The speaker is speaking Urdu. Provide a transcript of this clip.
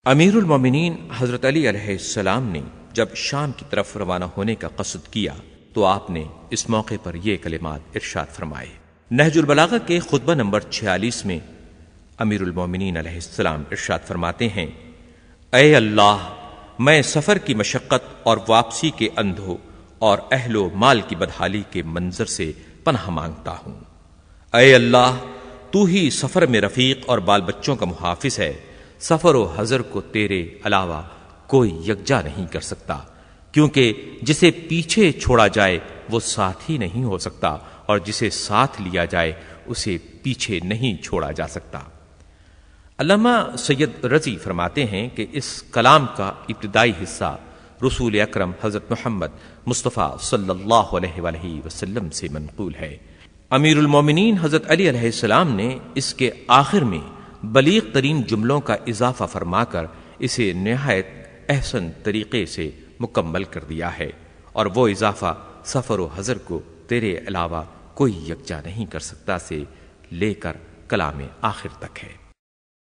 امیر المومنین حضرت علی علیہ السلام نے جب شام کی طرف روانہ ہونے کا قصد کیا تو آپ نے اس موقع پر یہ کلمات ارشاد فرمائے۔ نہج البلاغہ کے خطبہ نمبر 46 میں امیر المومنین علیہ السلام ارشاد فرماتے ہیں: اے اللہ، میں سفر کی مشقت اور واپسی کے اندھو اور اہل و مال کی بدحالی کے منظر سے پناہ مانگتا ہوں۔ اے اللہ، تو ہی سفر میں رفیق اور بال بچوں کا محافظ ہے۔ سفر و حضر کو تیرے علاوہ کوئی یکجا نہیں کر سکتا، کیونکہ جسے پیچھے چھوڑا جائے وہ ساتھ ہی نہیں ہو سکتا، اور جسے ساتھ لیا جائے اسے پیچھے نہیں چھوڑا جا سکتا۔ علامہ سید رضی فرماتے ہیں کہ اس کلام کا ابتدائی حصہ رسول اکرم حضرت محمد مصطفیٰ صلی اللہ علیہ وآلہ وسلم سے منقول ہے۔ امیر المومنین حضرت علی علیہ السلام نے اس کے آخر میں بلیغ ترین جملوں کا اضافہ فرما کر اسے نہایت احسن طریقے سے مکمل کر دیا ہے، اور وہ اضافہ سفر و حضر کو تیرے علاوہ کوئی یکجا نہیں کر سکتا سے لے کر کلام آخر تک ہے۔